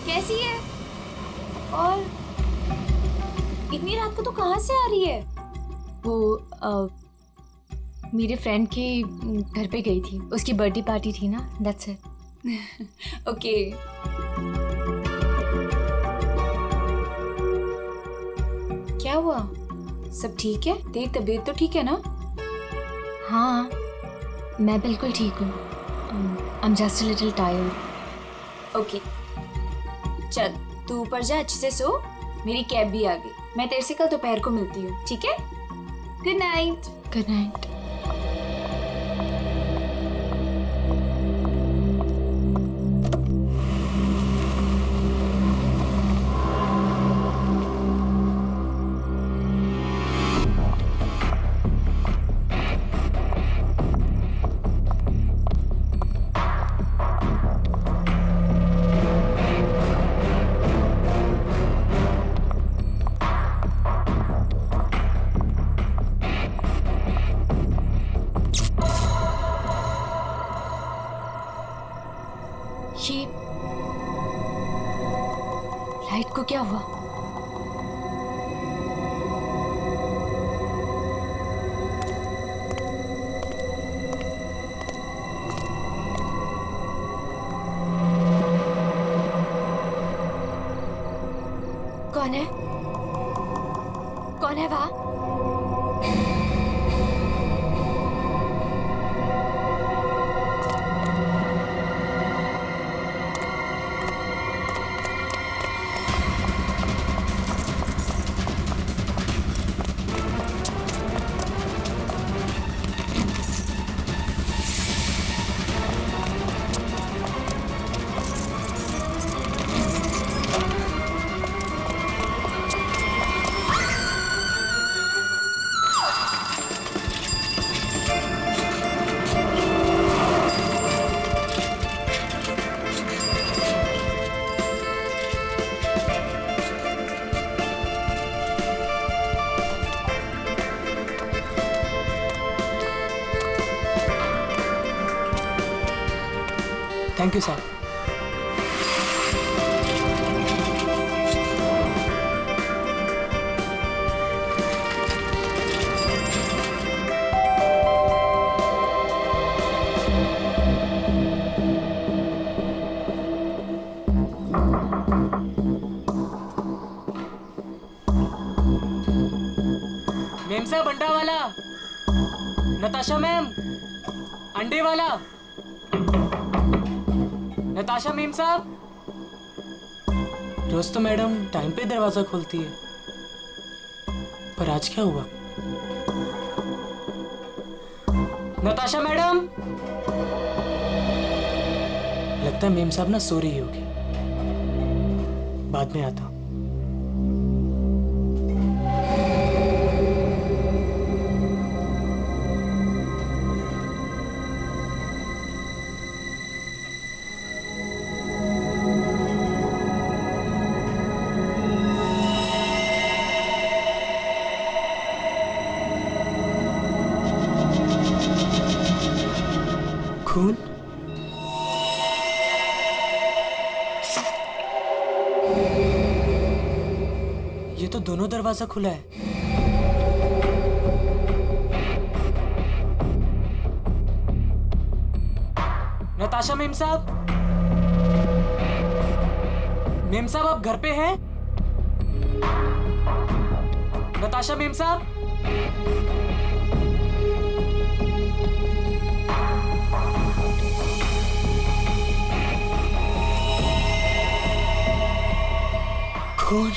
कैसी है? और इतनी रात को तो कहाँ से आ रही है? वो मेरे फ्रेंड के घर पे गई थी, उसकी बर्थडे पार्टी थी ना, दैट्स इट। ओके। क्या हुआ? सब ठीक है? तेरी तबीयत तो ठीक है ना? हाँ, मैं बिल्कुल ठीक हूँ। I am just a little tired. Okay, चल तू ऊपर जा, अच्छे से सो। मेरी कैब भी आ गई, मैं तेरे से कल दोपहर को मिलती हूँ, ठीक है? Good night. Good night. ये लाइट को क्या हुआ? कौन है? कौन है वहां? Thank you sir. मेम साहब अंडा वाला, नताशा मैम अंडे वाला, नताशा मेम साहब। रोज तो मैडम टाइम पे दरवाजा खोलती है, पर आज क्या हुआ? नताशा मैडम। लगता है मेम साहब ना सो रही होगी, बाद में आता हूं। खून? ये तो दोनों दरवाजा खुला है। नताशा मेम साहब, मेम साहब आप घर पे हैं? नताशा मेम साहब। खून?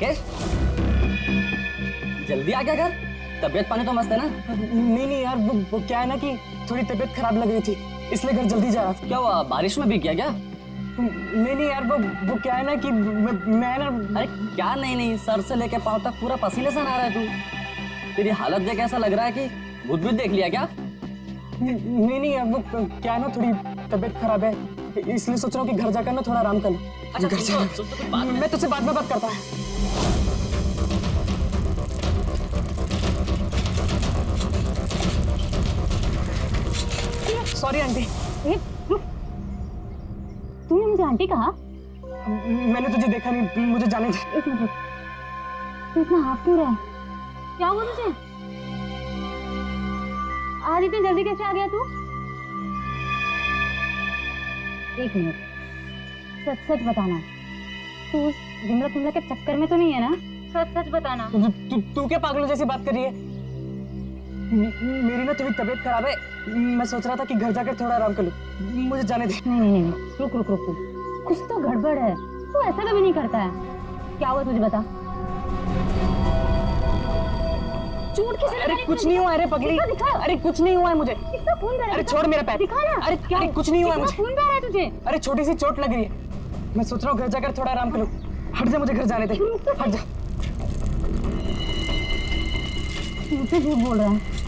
राकेश, जल्दी आ गया घर? तबीयत पानी तो मस्त है ना? नहीं यार, वो क्या है ना कि थोड़ी तबीयत खराब लग रही थी, इसलिए घर जल्दी जा रहा था। क्या हुआ, बारिश में भीग गया क्या? नहीं यार, वो क्या है ना कि मैं ना। अरे क्या नहीं, सर से लेके पाँव तक पूरा पसीने से नहा रहा है तू। तेरी हालत देख ऐसा लग रहा है कि भूत भूत देख लिया क्या? नहीं यार, वो क्या है ना, थोड़ी तबीयत खराब है, इसलिए सोच रहा हूँ कि घर जाकर ना थोड़ा आराम कर लूं। अच्छा घर जा, मैं तुझसे बाद में बात करता हूँ। Sorry aunty. तूने मुझे आंटी कहा? मैंने तुझे देखा नहीं, मुझे जाने दे। एक मिनट, तू इतना हाफ क्यों रहा है? क्या हुआ तुझे? आज इतनी जल्दी कैसे आ गया तू? एक मिनट, सच सच बताना, तू उस विमला के चक्कर में तो नहीं है ना? सच सच बताना। तू क्या पागलों जैसी बात कर रही है? मेरी ना थोड़ी तबीयत खराब है, मैं सोच रहा था कि घर जाकर थोड़ा आराम कर लूं, मुझे जाने दे। नहीं, रुक रुक रुक रुक, कुछ तो गड़बड़ है। तू ऐसा कभी नहीं करता है। क्या हुआ तुझे बता। झूठ किसे लगा रही है? कुछ नहीं हुआ। अरे पगली, दिखा। अरे कुछ नहीं हुआ है मुझे। कितना खून बह रहा है? अरे छोड़ मेरा पैर। दिखा ना। अरे कुछ नहीं हुआ है मुझे। खून बह रहा है तुझे? अरे छोटी सी चोट लग रही है, मैं सोच रहा हूँ घर जाकर थोड़ा आराम कर लूं। हट जा, मुझे घर जाने दे, हट जा। मुझसे झूठ बोल रहा है।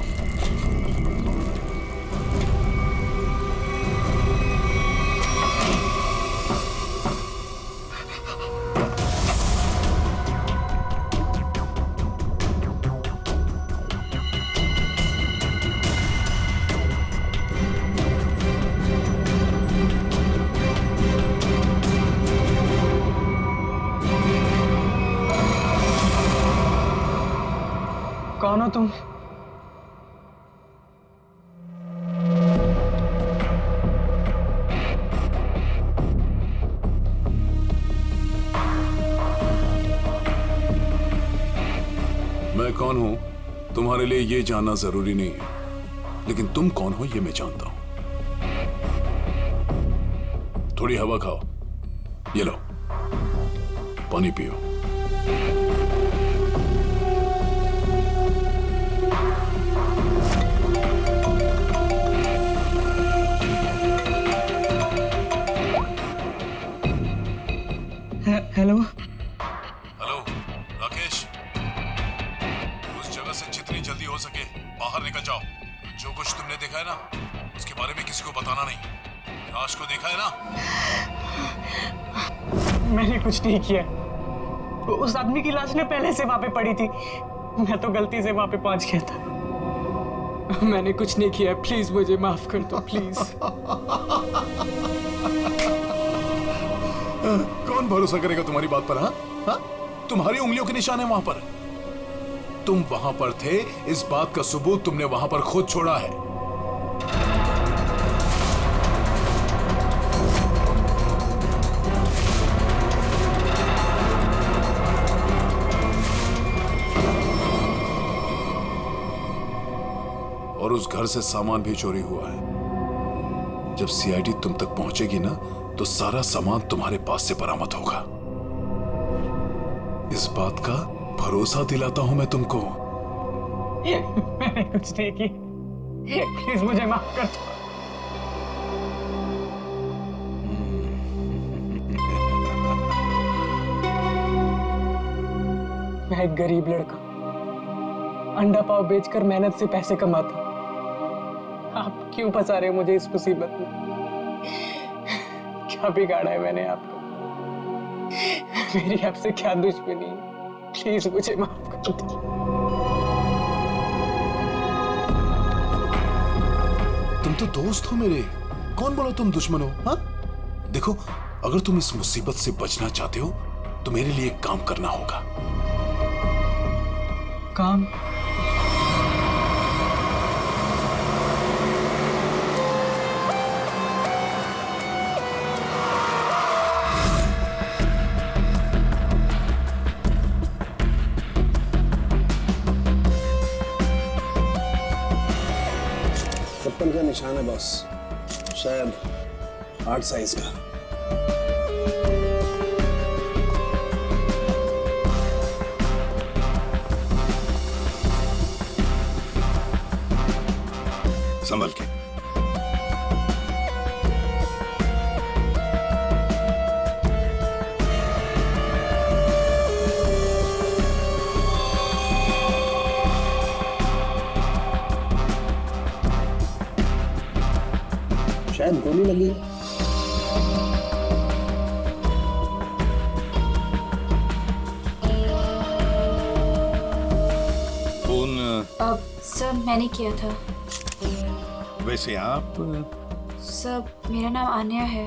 कौन हो तुम? मैं कौन हूं तुम्हारे लिए ये जानना जरूरी नहीं है, लेकिन तुम कौन हो ये मैं जानता हूं। थोड़ी हवा खाओ, ये लो पानी पियो। हेलो हेलो राकेश, उस जगह से जितनी जल्दी हो सके बाहर निकल जाओ। जो कुछ तुमने देखा है ना, उसके बारे में किसी को बताना नहीं। लाश को देखा है ना? मैंने कुछ नहीं किया, उस आदमी की लाश ने पहले से वहां पे पड़ी थी, मैं तो गलती से वहां पे पहुंच गया था। मैंने कुछ नहीं किया, प्लीज मुझे माफ कर दो, प्लीज। कौन भरोसा करेगा तुम्हारी बात पर? हाँ, तुम्हारी उंगलियों के निशान है वहां पर। तुम वहां पर थे, इस बात का सबूत तुमने वहां पर खुद छोड़ा है। और उस घर से सामान भी चोरी हुआ है। जब सीआईडी तुम तक पहुंचेगी ना, तो सारा सामान तुम्हारे पास से बरामद होगा। इस बात का भरोसा दिलाता हूं मैं तुमको। मैंने कुछ नहीं की, प्लीज मुझे माफ कर दो। मैं एक गरीब लड़का, अंडा पाव बेचकर मेहनत से पैसे कमाता। आप क्यों फंसा रहे हो मुझे इस मुसीबत में? क्या बिगाड़ा है मैंने आपको? मेरी आपसे क्या दुश्मनी है? प्लीज मुझे माफ कर दो। तुम तो दोस्त हो मेरे, कौन बोला तुम दुश्मन हो? हाँ, देखो, अगर तुम इस मुसीबत से बचना चाहते हो तो मेरे लिए एक काम करना होगा। काम? चप्पल का निशान है बॉस, शायद 8 साइज का। संभल के। शायद गोली लगी। फोन अब सर मैंने किया था। वैसे आप सर मेरा नाम आन्या है,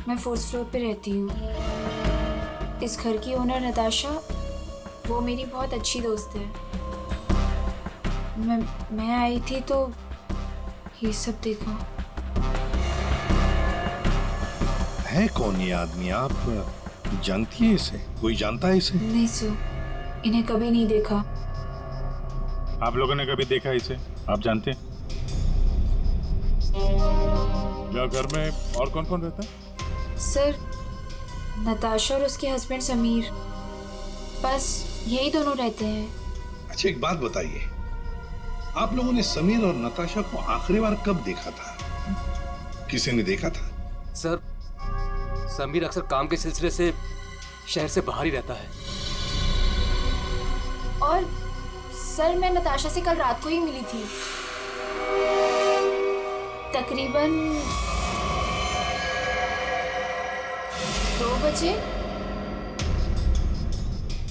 मैं 4th फ्लोर पे रहती हूँ। इस घर की ओनर नताशा, वो मेरी बहुत अच्छी दोस्त है। मैं आई थी तो ये सब देखा। है कौन ये आदमी? आप जानती है इसे? कोई जानता है इसे? नहीं सर, इन्हें कभी नहीं देखा। आप लोगों ने कभी देखा इसे? आप जानते हैं? या घर में और कौन कौन रहता है? सर नताशा और उसके हस्बैंड समीर, बस यही दोनों रहते हैं। अच्छा एक बात बताइए, आप लोगों ने समीर और नताशा को आखिरी बार कब देखा था? किसी ने देखा था? सर समीर अक्सर काम के सिलसिले से शहर से बाहर ही रहता है। और सर मैं नताशा से कल रात को ही मिली थी, तकरीबन 2 बजे।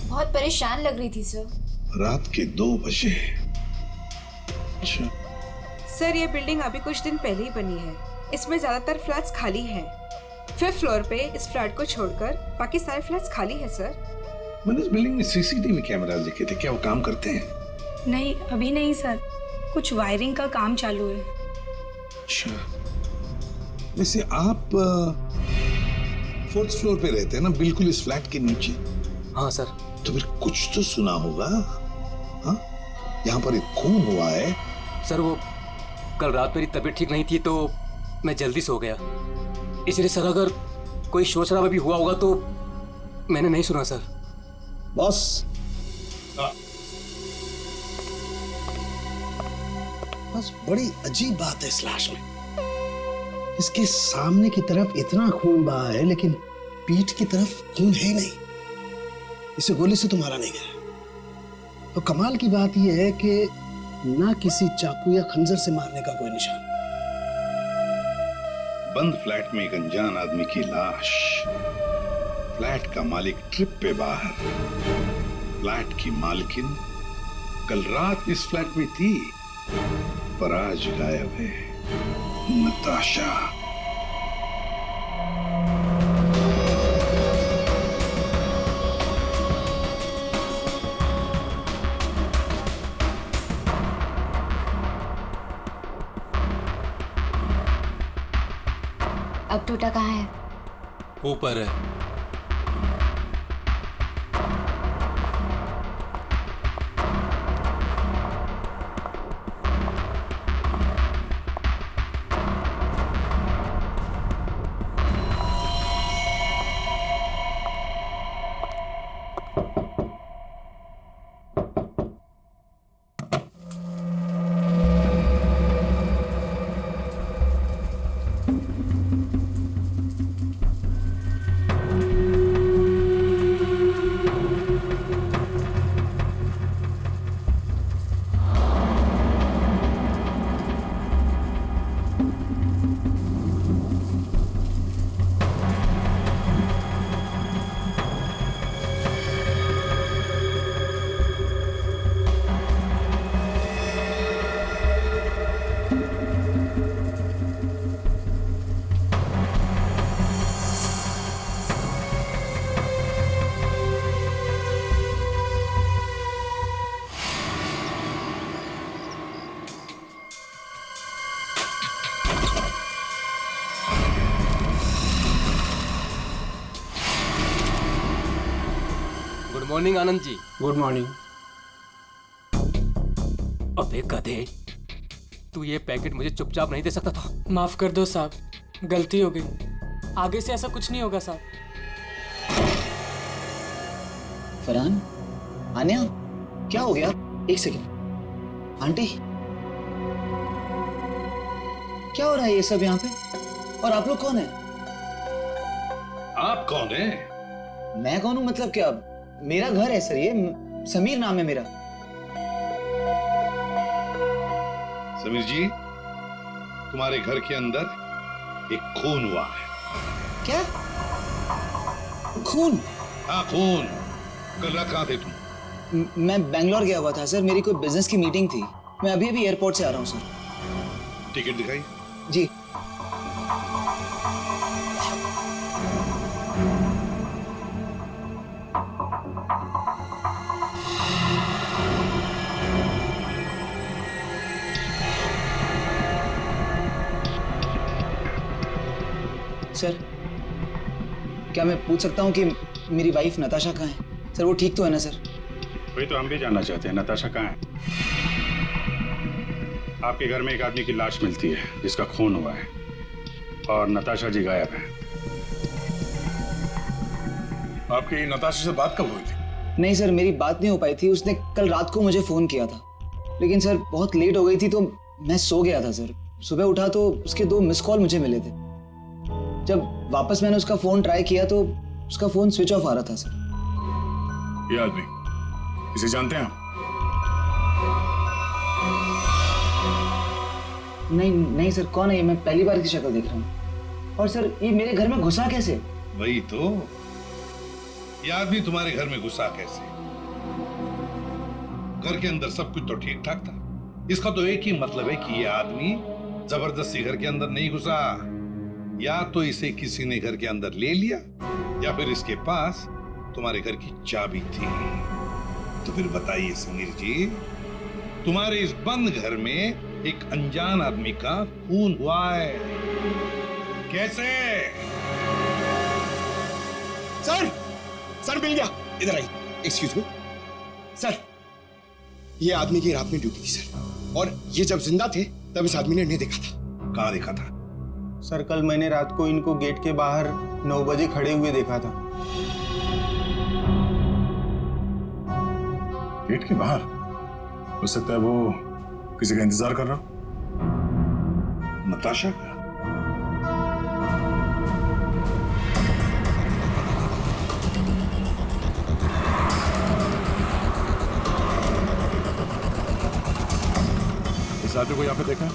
बहुत परेशान लग रही थी सर। रात के 2 बजे? अच्छा। सर ये बिल्डिंग अभी कुछ दिन पहले ही बनी है, इसमें ज्यादातर फ्लैट्स खाली हैं। 5th फ्लोर पे इस फ्लैट को छोड़कर बाकी सारे फ्लैट्स खाली है सर। मैंने इस बिल्डिंग में सीसीटीवी कैमरास देखे थे, क्या वो काम करते हैं? नहीं अभी नहीं सर, कुछ वायरिंग का काम चालू है। अच्छा, वैसे आप 4th फ्लोर पे रहते हैं ना, बिल्कुल इस फ्लैट के नीचे? हाँ सर। तो फिर कुछ तो सुना होगा। हाँ, यहाँ पर एक खून हुआ है। सर वो कल रात मेरी तबीयत ठीक नहीं थी तो मैं जल्दी सो गया, इसलिए सर अगर कोई शोर शराबा भी हुआ होगा तो मैंने नहीं सुना सर। बॉस, बस बड़ी अजीब बात है इस लाश में। इसके सामने की तरफ इतना खून बहा है लेकिन पीठ की तरफ खून है ही नहीं। इसे गोली से तो मारा नहीं गया। तो कमाल की बात यह है कि ना किसी चाकू या खंजर से मारने का कोई निशान। बंद फ्लैट में एक अनजान आदमी की लाश, फ्लैट का मालिक ट्रिप पे बाहर, फ्लैट की मालकिन कल रात इस फ्लैट में थी पर आज गायब है। नताशा। अब टोटा कहाँ है? ऊपर है। Good morning Anand ji. Good morning. अबे गधे, तू ये पैकेट मुझे चुपचाप नहीं दे सकता था? माफ कर दो साहब, गलती हो गई। आगे से ऐसा कुछ नहीं होगा साहब। फरहान, आन्या, क्या हो गया? एक सेकंड। आंटी, क्या हो रहा है ये सब यहाँ पे? और आप लोग कौन है? आप कौन है? मैं कौन हूँ मतलब क्या? मेरा घर है सर, ये समीर नाम है मेरा। समीर जी, तुम्हारे घर के अंदर एक खून हुआ है। क्या? खून? हाँ, खून। कल रात कहाँ थे तुम? मैं बैंगलोर गया हुआ था सर, मेरी कोई बिजनेस की मीटिंग थी। मैं अभी अभी एयरपोर्ट से आ रहा हूँ सर। टिकट दिखाई। जी। सर, क्या मैं पूछ सकता हूँ कि मेरी वाइफ नताशा कहाँ है? सर वो ठीक तो है ना सर? वही तो हम भी जानना चाहते हैं, नताशा कहाँ है? आपके घर में एक आदमी की लाश मिलती है जिसका खून हुआ है और नताशा जी गायब है। आपकी नताशा से बात कब हुई थी? नहीं सर, मेरी बात नहीं हो पाई थी। उसने कल रात को मुझे फोन किया था, लेकिन सर बहुत लेट हो गई थी तो मैं सो गया था सर। सुबह उठा तो उसके 2 मिस कॉल मुझे मिले थे। जब वापस मैंने उसका फोन ट्राई किया तो उसका फोन स्विच ऑफ आ रहा था सर। ये आदमी, इसे जानते हैं आप? नहीं सर, कौन है ये? मैं पहली बार की शक्ल देख रहा हूँ। और सर ये मेरे घर में घुसा कैसे? वही तो, ये आदमी तुम्हारे घर में घुसा कैसे? घर के अंदर सब कुछ तो ठीक ठाक था। इसका तो एक ही मतलब है कि ये आदमी जबरदस्ती घर के अंदर नहीं घुसा। या तो इसे किसी ने घर के अंदर ले लिया या फिर इसके पास तुम्हारे घर की चाबी थी। तो फिर बताइए समीर जी, तुम्हारे इस बंद घर में एक अनजान आदमी का खून हुआ है, कैसे? सर मिल गया। इधर आइए। एक्सक्यूज मी सर, ये आदमी की रात में ड्यूटी थी सर, और ये जब जिंदा थे तब इस आदमी ने इन्हें देखा था। कहाँ देखा था? सर कल मैंने रात को इनको गेट के बाहर 9 बजे खड़े हुए देखा था। गेट के बाहर? हो सकता है वो किसी का इंतजार कर रहा हो। नताशा का? इस आदमी को यहाँ पे देखा?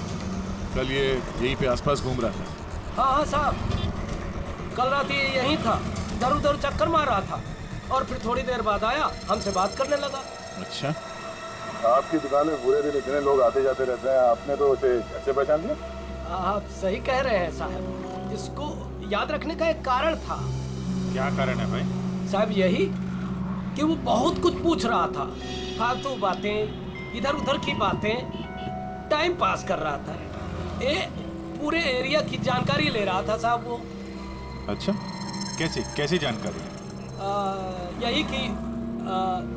कल ये यहीं पे आसपास घूम रहा था। हाँ साहब, कल रात ये यहीं था, इधर उधर चक्कर मार रहा था और फिर थोड़ी देर बाद आया, हमसे बात करने लगा। अच्छा, आपकी दुकान में पूरे दिन इतने लोग आते जाते रहते हैं, आपने तो उसे कैसे पहचान लिया? आप सही कह रहे हैं साहब, इसको याद रखने का एक कारण था। क्या कारण है भाई? साहब यही कि वो बहुत कुछ पूछ रहा था, फालतू बातें, इधर उधर की बातें, टाइम पास कर रहा था। पूरे एरिया की जानकारी ले रहा था साहब वो। अच्छा, कैसी जानकारी? यही कि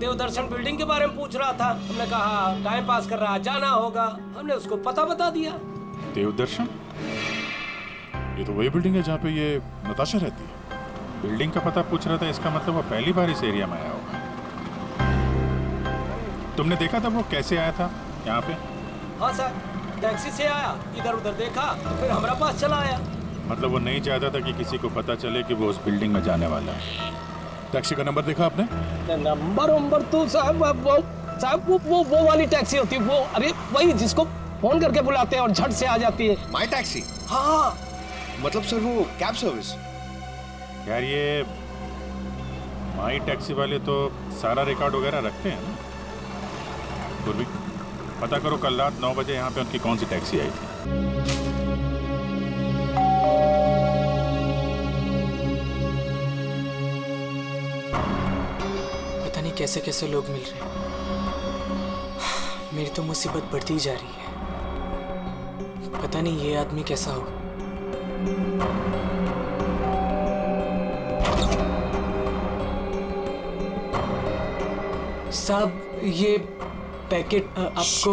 देवदर्शन बिल्डिंग के बारे में पूछ रहा था। हमने कहा टाइम पास कर रहा है, जाना होगा। हमने उसको पता बता दिया। देवदर्शन? ये तो वही बिल्डिंग है जहाँ पे ये नताशा रहती है। बिल्डिंग का पता पूछ रहा था, इसका मतलब वो पहली बार इस एरिया में आया होगा। तुमने देखा था वो कैसे आया था यहाँ पे? हाँ सर, टैक्सी से आया, इधर उधर देखा तो फिर हमारा पास चला आया। मतलब वो नहीं चाहता था कि किसी को पता चले कि वो उस बिल्डिंग में जाने वाला है। टैक्सी का नंबर देखा आपने? नंबर तो साहब वो वाली टैक्सी होती है वो, अरे वही जिसको फोन करके बुलाते हैं और झट से आ जाती है। माई टैक्सी? हाँ, मतलब सर वो कैब सर्विस? यार ये माई टैक्सी वाले तो सारा रिकॉर्ड वगैरह रखते हैं ना। पूर्वी, पता करो कल रात 9 बजे यहाँ पे उनकी कौन सी टैक्सी आई थी। पता नहीं कैसे कैसे लोग मिल रहे हैं। मेरी तो मुसीबत बढ़ती जा रही है। पता नहीं ये आदमी कैसा होगा। साहब ये पैकेट आपको।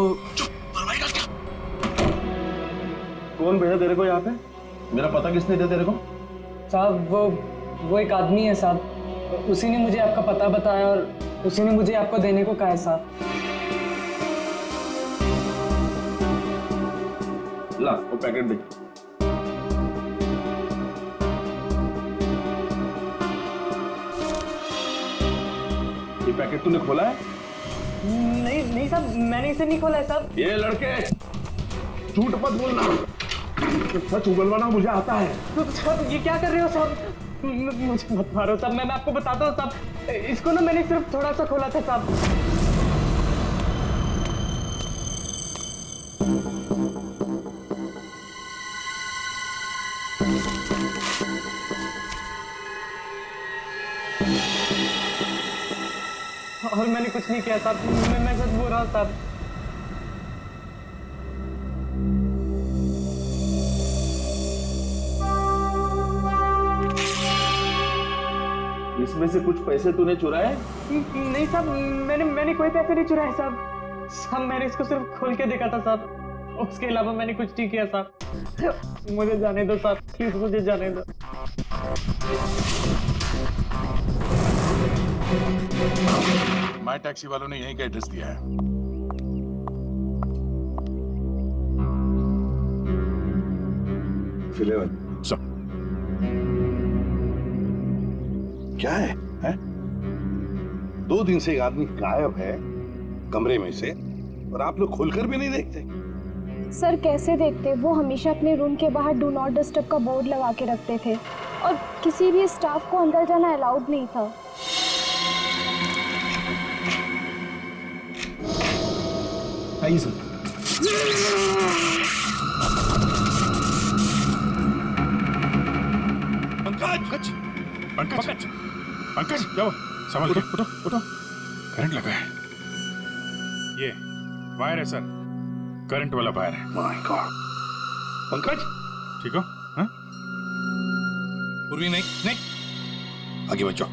कौन भेजा तेरे को यहाँ पे? मेरा पता किसने दिया तेरे को? साहब वो एक आदमी है साहब, उसी ने मुझे आपका पता बताया और उसी ने मुझे आपको देने को कहा है साहब। ला वो पैकेट देख। ये पैकेट तूने खोला है? नहीं नहीं साहब, मैंने इसे नहीं खोला है साहब। ये लड़के झूठ मत बोलना, सच उगलवाना मुझे आता है। तो साहब ये क्या कर रहे हो साहब? मुझे मत मारो साहब, मैं आपको बताता हूँ साहब, इसको ना मैंने सिर्फ थोड़ा सा खोला था साहब। और मैंने कुछ नहीं किया साहब, मैं सच बोल रहा हूँ साहब। इसमें से कुछ पैसे तूने चुराए? नहीं साहब, मैंने कोई पैसे नहीं चुराए साहब। साहब मैंने इसको सिर्फ खोल के देखा था साहब, उसके अलावा मैंने कुछ नहीं किया साहब। मुझे जाने दो साहब, प्लीज मुझे जाने दो। माई टैक्सी वालों ने यहीं का एड्रेस दिया है। सब क्या है, हैं? 2 दिन से एक आदमी गायब है कमरे में से, और आप लोग खोलकर भी नहीं देखते। सर कैसे देखते, वो हमेशा अपने रूम के बाहर डू नॉट डिस्टर्ब का बोर्ड लगा के रखते थे और किसी भी स्टाफ को अंदर जाना अलाउड नहीं था। आइए सर। पंकज पंकज पंकज जाओ, संभल के उठो उठो, करंट लगा है। ये वायर है सर, करंट वाला वायर है। My God. पंकज ठीक हो? हाँ? पूर्वी नहीं नहीं, आगे बढ़ जाओ,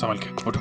संभल के उठो।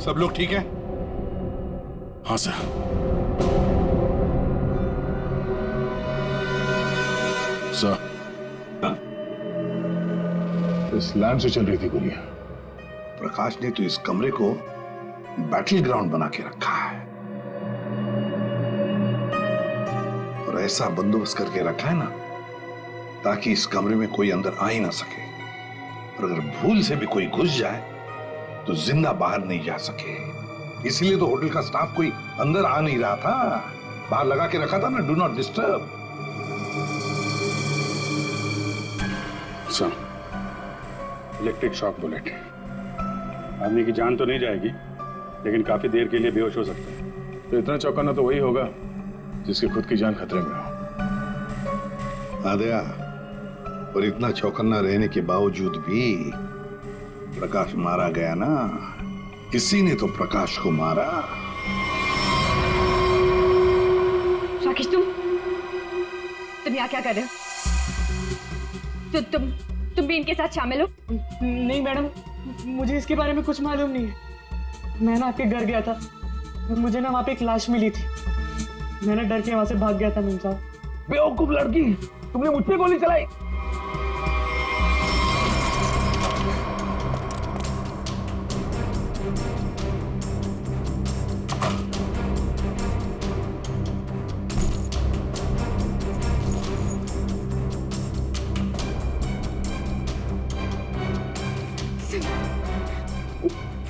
सब लोग ठीक है? हाँ सर। सर, इस लैंड से चल रही थी गोलियां। प्रकाश ने तो इस कमरे को बैटल ग्राउंड बना के रखा है और ऐसा बंदोबस्त करके रखा है ना, ताकि इस कमरे में कोई अंदर आ ही ना सके, और अगर भूल से भी कोई घुस जाए तो जिंदा बाहर नहीं जा सके। इसलिए तो होटल का स्टाफ कोई अंदर आ नहीं रहा था, बाहर लगा के रखा था ना, do not disturb. Sir, electric shock bullet, आदमी की जान तो नहीं जाएगी, लेकिन काफी देर के लिए बेहोश हो सकता है। तो इतना चौंकाना तो वही होगा जिसकी खुद की जान खतरे में हो। आदया, और इतना चौकन्ना रहने के बावजूद भी प्रकाश मारा गया ना, किसी ने तो प्रकाश को मारा। राकेश, तुम यहाँ क्या कर रहे हो? तुम भी इनके साथ शामिल हो? नहीं मैडम, मुझे इसके बारे में कुछ मालूम नहीं है। मैं ना आपके घर गया था, मुझे ना वहाँ पे एक लाश मिली थी, मैंने डर के वहाँ से भाग गया था। मेम साहब, बेवकूफ लड़की, तुमने मुझ पे गोली चलाई।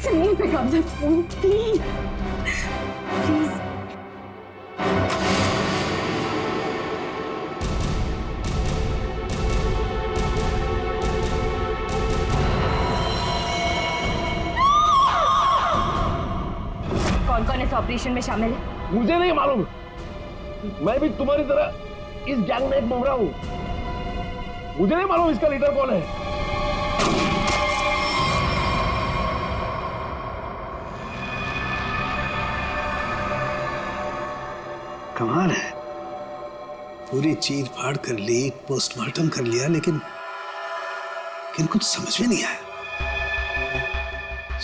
Sunil, pick up the phone, please. Please. कौन-कौन इस ऑपरेशन में शामिल है? मुझे नहीं मालूम। मैं भी तुम्हारी तरह इस गैंग में एक मोहरा हूँ। मुझे नहीं मालूम इसका लीडर कौन है। कमाल है, पूरी चीर फाड़ कर ली, पोस्टमार्टम कर लिया, लेकिन कुछ समझ में नहीं आया।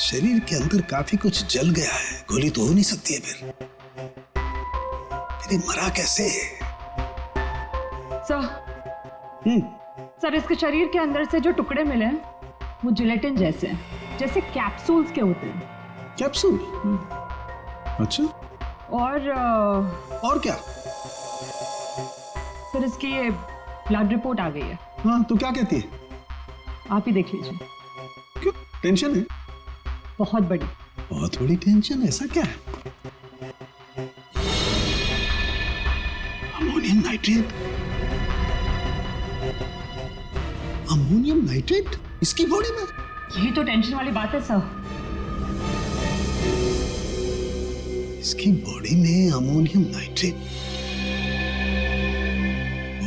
शरीर के अंदर काफी कुछ जल गया है, गोली तो हो नहीं सकती है फिर ये मरा कैसे? सर, इसके शरीर के अंदर से जो टुकड़े मिले हैं वो जिलेटिन जैसे हैं, जैसे कैप्सूल्स के होते हैं। कैप्सूल? अच्छा। और क्या? सर, इसकी ये ब्लड रिपोर्ट आ गई है। हाँ, तो क्या कहती है? आप ही देख लीजिए। क्यों, टेंशन है? बहुत बड़ी। बहुत बड़ी टेंशन? ऐसा क्या है? Ammonium nitrate? अमोनियम नाइट्रेट इसकी बॉडी में? यही तो टेंशन वाली बात है सर। इसकी बॉडी में अमोनियम नाइट्रेट?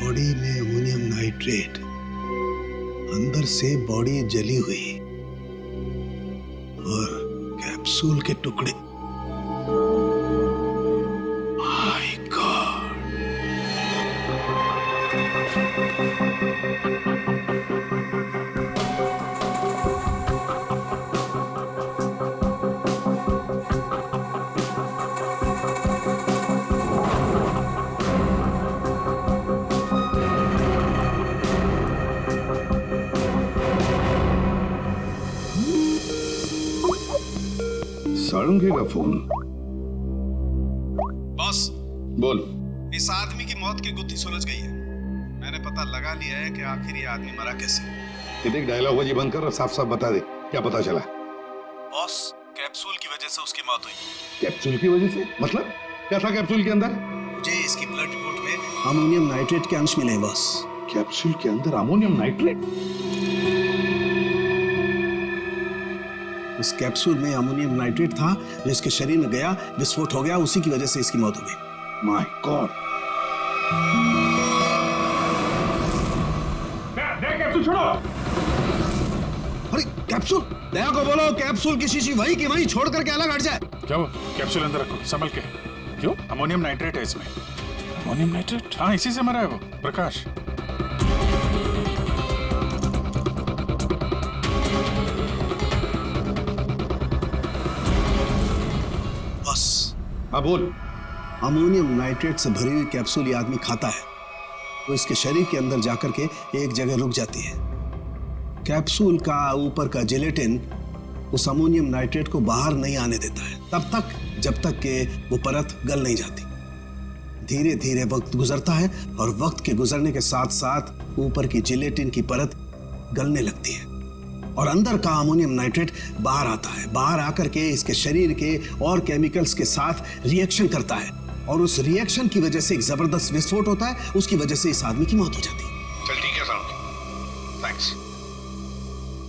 बॉडी में अमोनियम नाइट्रेट, अंदर से बॉडी जली हुई और कैप्सूल के टुकड़े। My God! सारंगी का फोन। बॉस, बोल। इस आदमी की मौत की गुत्थी सुलझ गई है। मैंने पता लगा लिया है कि आखिर ये आदमी मरा कैसे। ये देख, डायलॉग बाजी बंद कर और साफ साफ बता दे क्या पता चला। बॉस, कैप्सूल की वजह से उसकी मौत हुई। कैप्सूल की वजह से? मतलब क्या था कैप्सूल के अंदर? मुझे इसकी ब्लड रिपोर्ट में अमोनियम नाइट्रेट के अंश मिले हैं बॉस। कैप्सूल के अंदर अमोनियम नाइट्रेट? उस कैप्सूल में अमोनियम नाइट्रेट था जो इसके शरीर में गया, विस्फोट हो गया, उसी की वजह से इसकी मौत हो गई। My God! कैप्सूल छोड़ो! अरे कैप्सूल! दया को बोलो कैप्सूल की शीशी वही की वही छोड़ करके अलग हट जाए। क्या वो? कैप्सूल अंदर रखो, संभल के। क्यों? अमोनियम नाइट्रेट है इसमें। Ammonium nitrate? हाँ, इसी से मरा है वो, प्रकाश। हाँ बोल। अमोनियम नाइट्रेट से भरी हुई कैप्सूल ये आदमी खाता है तो इसके शरीर के अंदर जाकर के एक जगह रुक जाती है। कैप्सूल का ऊपर का जिलेटिन उस अमोनियम नाइट्रेट को बाहर नहीं आने देता है तब तक जब तक के वो परत गल नहीं जाती। धीरे धीरे वक्त गुजरता है और वक्त के गुजरने के साथ साथ ऊपर की जिलेटिन की परत गलने लगती है और अंदर का अमोनियम नाइट्रेट बाहर आता है। बाहर आकर के इसके शरीर के और केमिकल्स के साथ रिएक्शन करता है और उस रिएक्शन की वजह से एक जबरदस्त विस्फोट होता है। उसकी वजह से इस आदमी की मौत हो जाती है। चल ठीक है साहब, थैंक्स।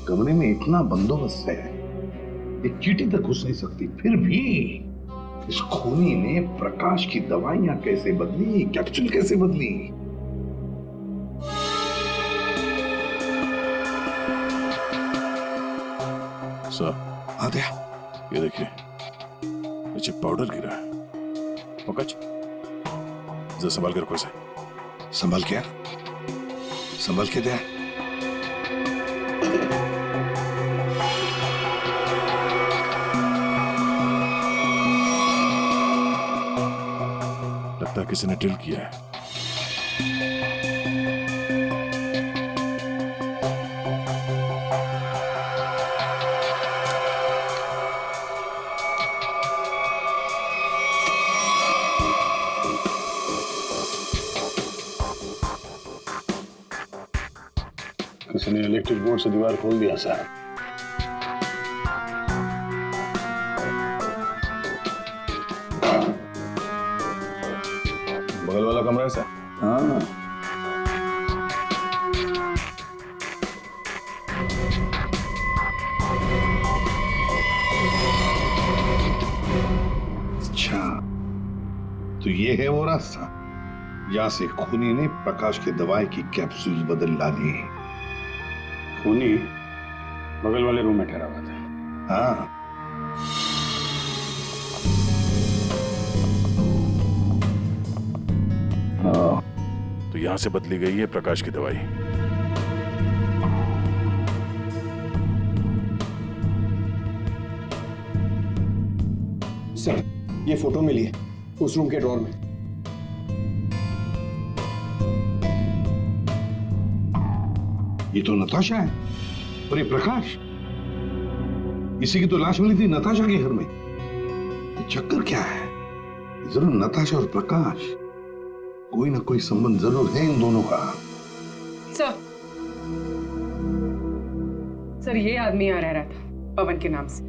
कमरे में इतना बंदोबस्त है, एक चींटी तक घुस नहीं सकती, फिर भी इस खूनी ने प्रकाश की दवाइयां कैसे बदली, कैप्सूल कैसे बदली? सर, आ गया। ये देखिए, नीचे पाउडर गिरा है। पंकज, जरा संभाल कर रखो इसे। संभाल क्या? संभाल के दे। लगता है किसी ने ड्रिल किया है। किसी ने इलेक्ट्रिक बोर्ड से दीवार खोल दिया साहब। कमरा है सर? हाँ। अच्छा, तो ये है वो रास्ता जहां से खूनी ने प्रकाश के दवाई की कैप्सूल बदल डाली। खूनी बगल वाले रूम में ठहरा हुआ था। हाँ, तो यहां से बदली गई है प्रकाश की दवाई। सर, ये फोटो मिली है उस रूम के ड्रॉर में। ये तो नताशा है। और ये प्रकाश, इसी की तो लाश मिली थी नताशा के घर में। ये चक्कर क्या है? जरूर नताशा और प्रकाश, कोई ना कोई संबंध जरूर है इन दोनों का। सर ये आदमी यहाँ रह रहा था पवन के नाम से।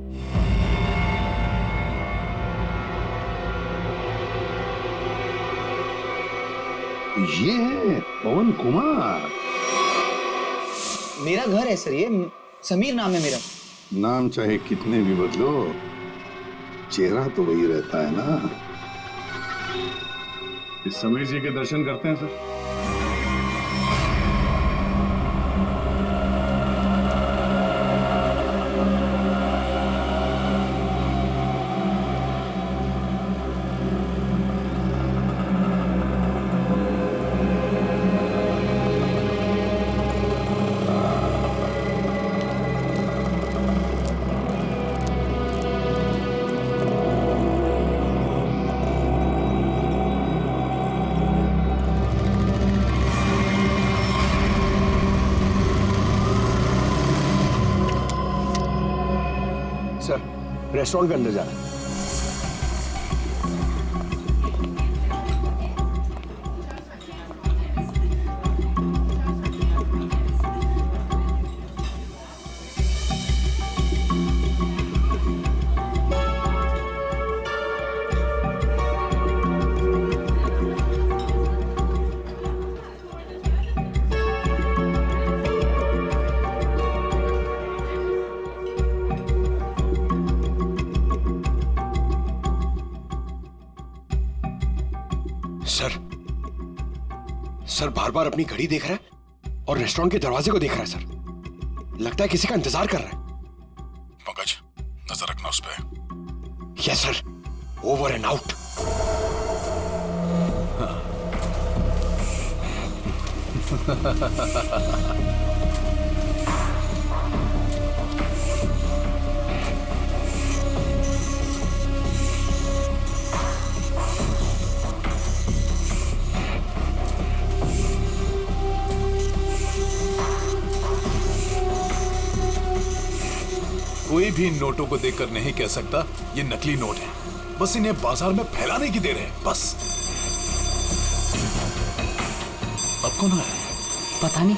ये है पवन कुमार। मेरा घर है सर, ये समीर नाम है मेरा। नाम चाहे कितने भी बदलो, चेहरा तो वही रहता है ना। इस समीर जी के दर्शन करते हैं सर? सर, रेस्टोरेंट के अंदर जाना है। सर बार बार अपनी घड़ी देख रहा है और रेस्टोरेंट के दरवाजे को देख रहा है सर। लगता है किसी का इंतजार कर रहा है। पंकज, नजर रखना उस पे। Yes sir, over and out. कोई भी इन नोटों को देखकर नहीं कह सकता ये नकली नोट है। बस इन्हें बाजार में फैलाने की देर है, बस। अब कौन आया? पता नहीं।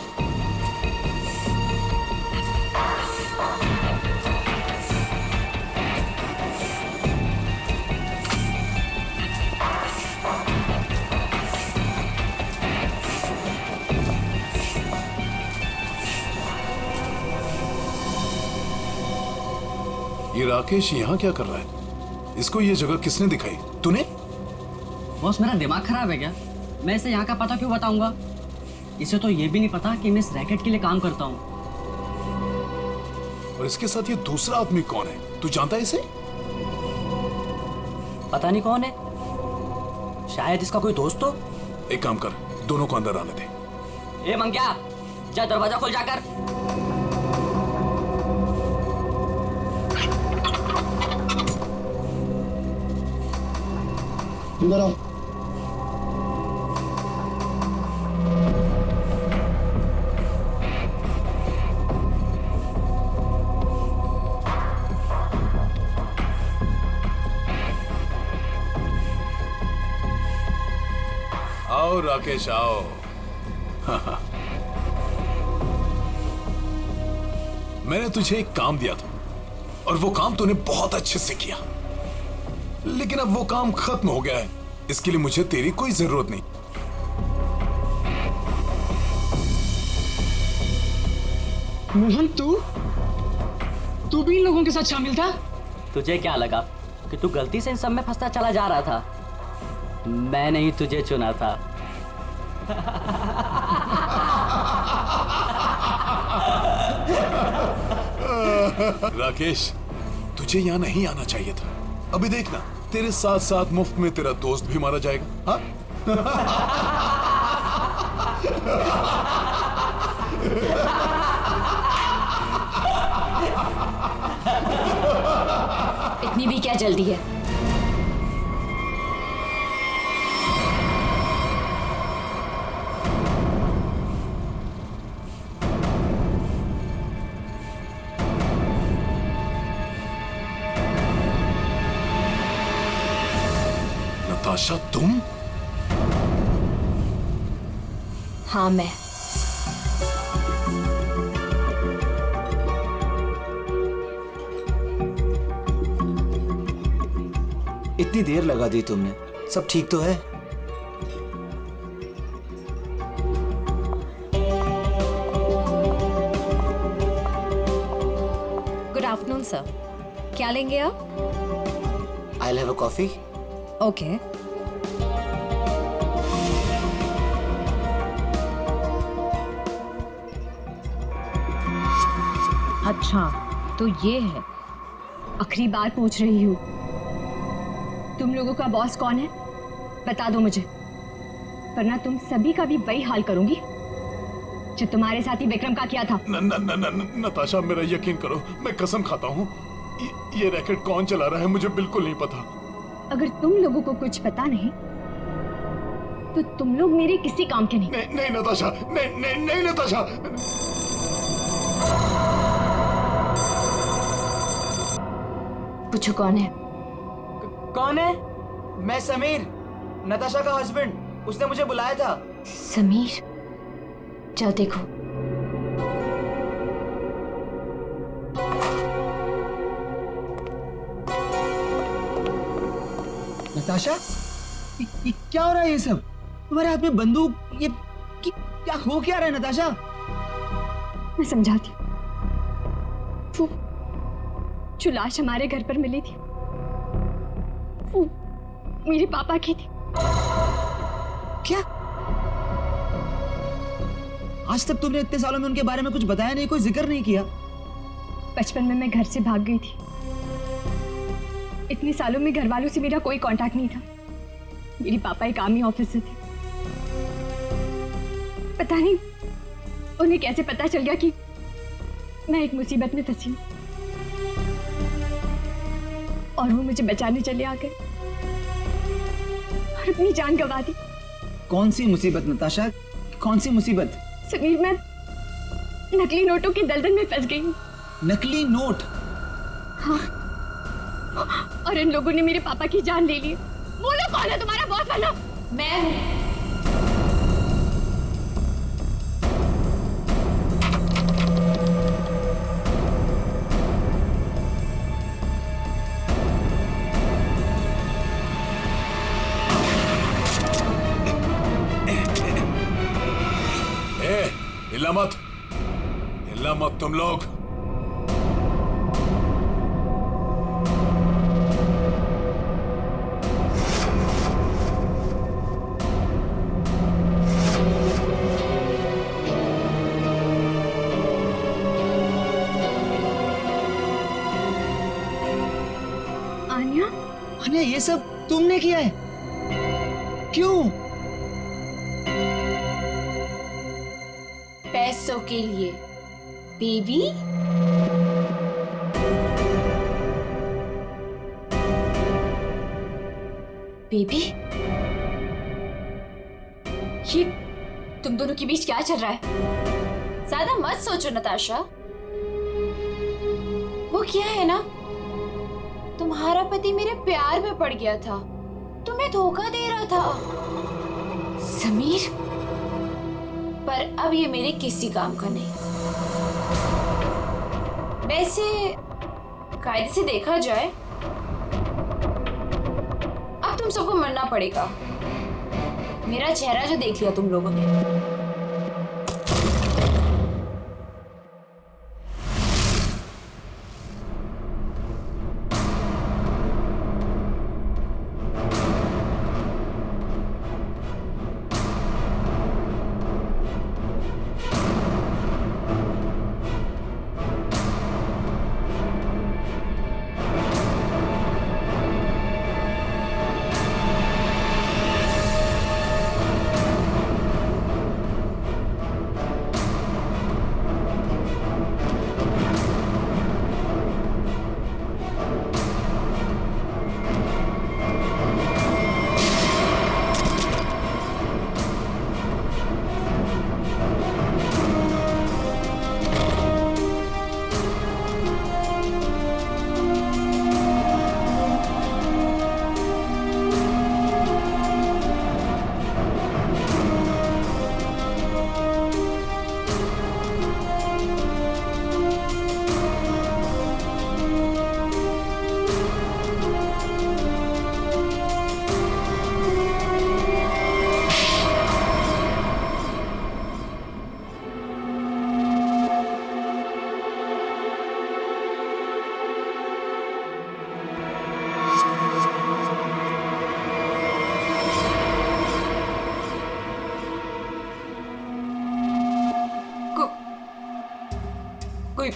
ये राकेश यहाँ क्या कर रहा है? इसको ये जगह किसने दिखाई? तूने? बॉस, मेरा दिमाग खराब है क्या? मैं इसे यहाँ का पता क्यों बताऊंगा? इसे तो ये भी नहीं पता कि मैं इस रैकेट के लिए काम करता हूँ। और इसके साथ ये दूसरा आदमी कौन है? तू जानता है इसे? पता नहीं कौन है, शायद इसका कोई दोस्त हो। एक काम कर, दोनों को अंदर आने दे। ए मंग्या, जा दरवाजा खोल जाकर। इधर आओ। आओ राकेश, आओ। मैंने तुझे एक काम दिया था और वो काम तूने बहुत अच्छे से किया, लेकिन अब वो काम खत्म हो गया है। इसके लिए मुझे तेरी कोई जरूरत नहीं। मोहन, तू भी इन लोगों के साथ शामिल था? तुझे क्या लगा कि तू गलती से इन सब में फंसता चला जा रहा था? मैंने ही तुझे चुना था। राकेश, तुझे यहाँ नहीं आना चाहिए था। अभी देखना, तेरे साथ साथ मुफ्त में तेरा दोस्त भी मारा जाएगा। हाँ? इतनी भी क्या जल्दी है? नताशा, तुम? हाँ, मैं। इतनी देर लगा दी तुमने, सब ठीक तो है? गुड आफ्टरनून सर, क्या लेंगे आप? I'll have a coffee. Okay. अच्छा, तो ये है। आखिरी बार पूछ रही हूँ, तुम लोगों का बॉस कौन है? बता दो मुझे, वरना तुम सभी का भी वही हाल करूंगी जो तुम्हारे साथी विक्रम का किया था। नताशा, मेरा यकीन करो, मैं कसम खाता हूँ, ये रैकेट कौन चला रहा है मुझे बिल्कुल नहीं पता। अगर तुम लोगों को कुछ पता नहीं तो तुम लोग मेरे किसी काम के नहीं। नहीं नताशा, नहीं नताशा। पूछो कौन है? कौन है? मैं समीर, नताशा का हस्बैंड। उसने मुझे बुलाया था। समीर, जाओ देखो। नताशा, ये क्या हो रहा है? ये सब तुम्हारे हाथ में बंदूक, ये क्या हो क्या रहा है नताशा? मैं समझाती हूँ। वो जो लाश हमारे घर पर मिली थी वो मेरे पापा की थी। क्या? आज तक तुमने इतने सालों में उनके बारे में कुछ बताया नहीं, कोई जिक्र नहीं किया? बचपन में मैं घर से भाग गई थी। इतने सालों में घर वालों से मेरा कोई कांटेक्ट नहीं था। मेरे पापा एक आर्मी ऑफिसर थे। पता नहीं उन्हें कैसे पता चल गया कि मैं एक मुसीबत में फंसी हूं और वो मुझे बचाने चले आ गए और अपनी जान गंवा दी। कौन सी मुसीबत नताशा, कौन सी मुसीबत? समीर, मैं नकली नोटों की दलदल में फंस गई हूं। नकली नोट? हाँ, और इन लोगों ने मेरे पापा की जान ले ली। बोलो कौन है तुम्हारा बॉस वाला? मैं हूं। हिलना मत तुम लोग। आन्या, ये सब तुमने किया है? क्यों? पैसों के लिए बेबी। बेबी, ये तुम दोनों के बीच क्या चल रहा है? ज्यादा मत सोचो नताशा। वो क्या है ना, तुम्हारा पति मेरे प्यार में पड़ गया था, तुम्हें धोखा दे रहा था समीर, पर अब ये मेरे किसी काम का नहीं। वैसे कायदे से देखा जाए अब तुम सबको मरना पड़ेगा। मेरा चेहरा जो देख लिया तुम लोगों ने।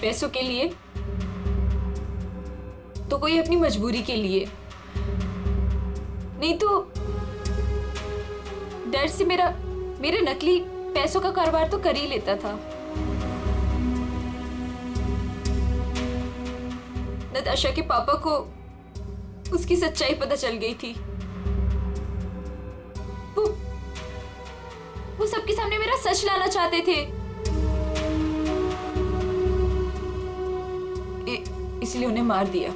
पैसों के लिए तो कोई अपनी मजबूरी के लिए, नहीं तो डर से मेरे नकली पैसों का कारोबार तो कर ही लेता था। नताशा के पापा को उसकी सच्चाई पता चल गई थी। वो सबके सामने मेरा सच लाना चाहते थे, इसलिए उन्हें मार दिया।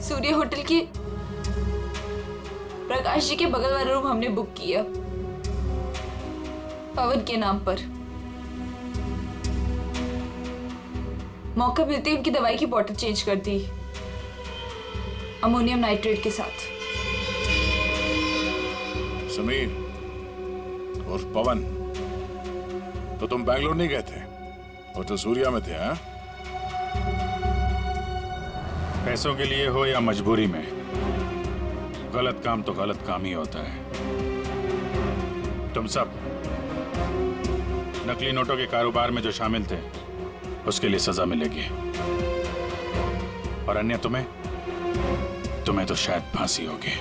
सूर्य होटल के प्रकाश जी के बगल वाला रूम हमने बुक किया पवन के नाम पर। मौका मिलते ही उनकी दवाई की बोतल चेंज कर दी अमोनियम नाइट्रेट के साथ। समीर और पवन, तो तुम बैंगलोर नहीं गए थे, और तो सूर्या में थे। हाँ, पैसों के लिए हो या मजबूरी में, गलत काम तो गलत काम ही होता है। तुम सब नकली नोटों के कारोबार में जो शामिल थे उसके लिए सजा मिलेगी, और अन्य तुम्हें तो शायद फांसी होगी।